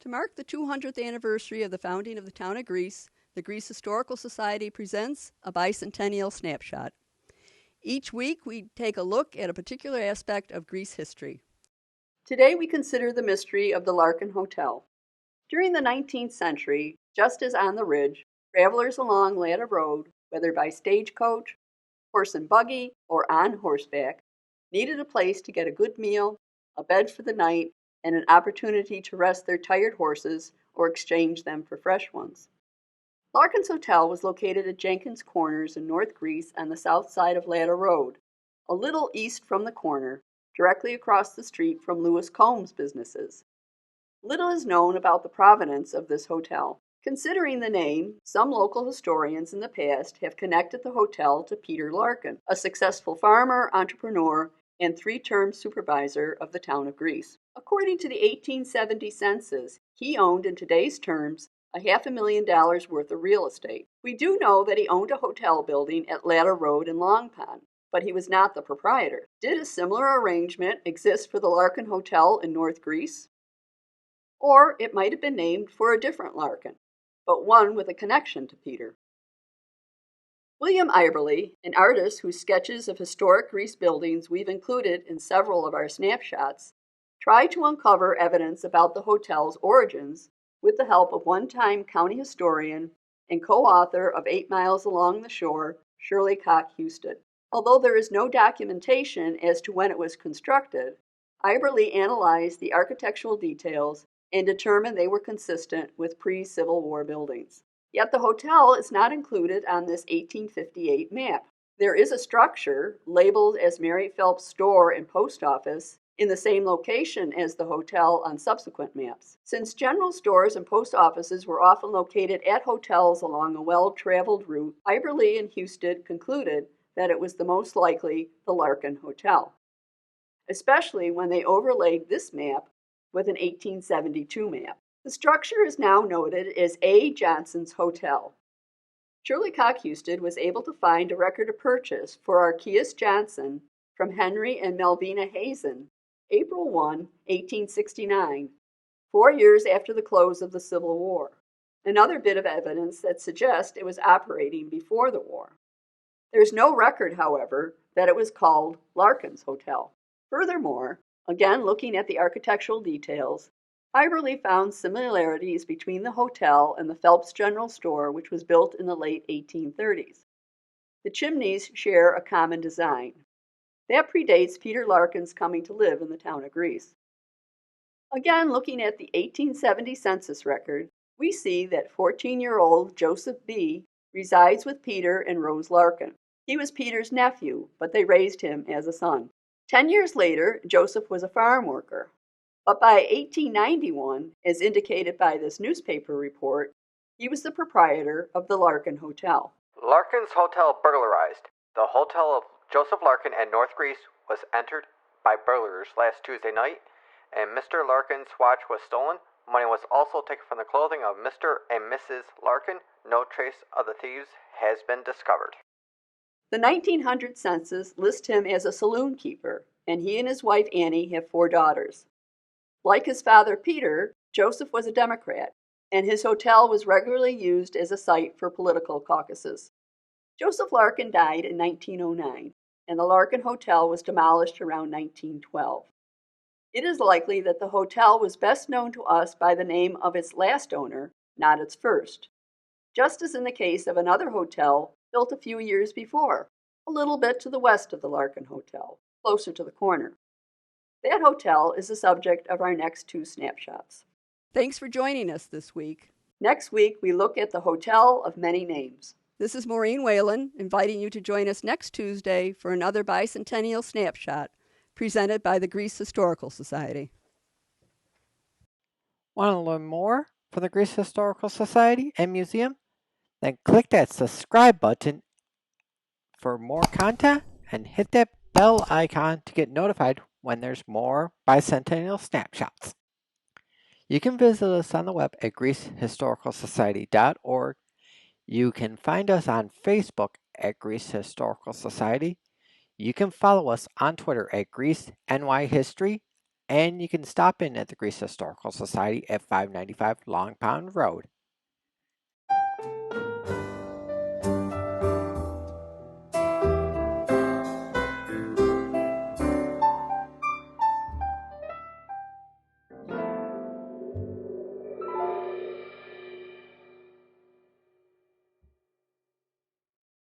To mark the 200th anniversary of the founding of the town of Greece, the Greece Historical Society presents a Bicentennial Snapshot. Each week, we take a look at a particular aspect of Greece history. Today, we consider the mystery of the Larkin Hotel. During the 19th century, just as on the Ridge, travelers along Latta Road, whether by stagecoach, horse and buggy, or on horseback, needed a place to get a good meal, a bed for the night, and an opportunity to rest their tired horses or exchange them for fresh ones. Larkin's Hotel was located at Jenkins Corners in North Greece on the south side of Latta Road, a little east from the corner, directly across the street from Lewis Combs' businesses. Little is known about the provenance of this hotel. Considering the name, some local historians in the past have connected the hotel to Peter Larkin, a successful farmer, entrepreneur, and three-term supervisor of the town of Greece. According to the 1870 census, he owned, in today's terms, $500,000 worth of real estate. We do know that he owned a hotel building at Latta Road in Long Pond, but he was not the proprietor. Did a similar arrangement exist for the Larkin Hotel in North Greece? Or it might have been named for a different Larkin, but one with a connection to Peter. William Iberly, an artist whose sketches of historic Greece buildings we've included in several of our snapshots, tried to uncover evidence about the hotel's origins with the help of one-time county historian and co-author of 8 Miles Along the Shore, Shirley Cock Husted. Although there is no documentation as to when it was constructed, Iberly analyzed the architectural details and determined they were consistent with pre-Civil War buildings. Yet the hotel is not included on this 1858 map. There is a structure, labeled as Mary Phelps Store and Post Office, in the same location as the hotel on subsequent maps. Since general stores and post offices were often located at hotels along a well-traveled route, Iberly and Husted concluded that it was the most likely the Larkin Hotel, especially when they overlaid this map with an 1872 map. The structure is now noted as A. Johnson's Hotel. Shirley Cock Husted was able to find a record of purchase for Archeus Johnson from Henry and Melvina Hazen, April 1, 1869, 4 years after the close of the Civil War. Another bit of evidence that suggests it was operating before the war. There's no record, however, that it was called Larkin's Hotel. Furthermore, again looking at the architectural details, Iberly found similarities between the hotel and the Phelps General Store, which was built in the late 1830s. The chimneys share a common design. That predates Peter Larkin's coming to live in the town of Greece. Again, looking at the 1870 census record, we see that 14-year-old Joseph B resides with Peter and Rose Larkin. He was Peter's nephew, but they raised him as a son. 10 years later, Joseph was a farm worker. But by 1891, as indicated by this newspaper report, he was the proprietor of the Larkin Hotel. Larkin's Hotel burglarized. The hotel of Joseph Larkin in North Greece was entered by burglars last Tuesday night, and Mr. Larkin's watch was stolen. Money was also taken from the clothing of Mr. and Mrs. Larkin. No trace of the thieves has been discovered. The 1900 census lists him as a saloon keeper, and he and his wife Annie have 4 daughters. Like his father Peter, Joseph was a Democrat, and his hotel was regularly used as a site for political caucuses. Joseph Larkin died in 1909, and the Larkin Hotel was demolished around 1912. It is likely that the hotel was best known to us by the name of its last owner, not its first, just as in the case of another hotel built a few years before, a little bit to the west of the Larkin Hotel, closer to the corner. That hotel is the subject of our next 2 snapshots. Thanks for joining us this week. Next week, we look at the Hotel of Many Names. This is Maureen Whalen, inviting you to join us next Tuesday for another Bicentennial Snapshot presented by the Greece Historical Society. Want to learn more from the Greece Historical Society and Museum? Then click that subscribe button for more content and hit that bell icon to get notified when there's more Bicentennial Snapshots. You can visit us on the web at GreeceHistoricalSociety.org. You can find us on Facebook at Greece Historical Society. You can follow us on Twitter at GreeceNYHistory. and you can stop in at the Greece Historical Society at 595 Long Pond Road.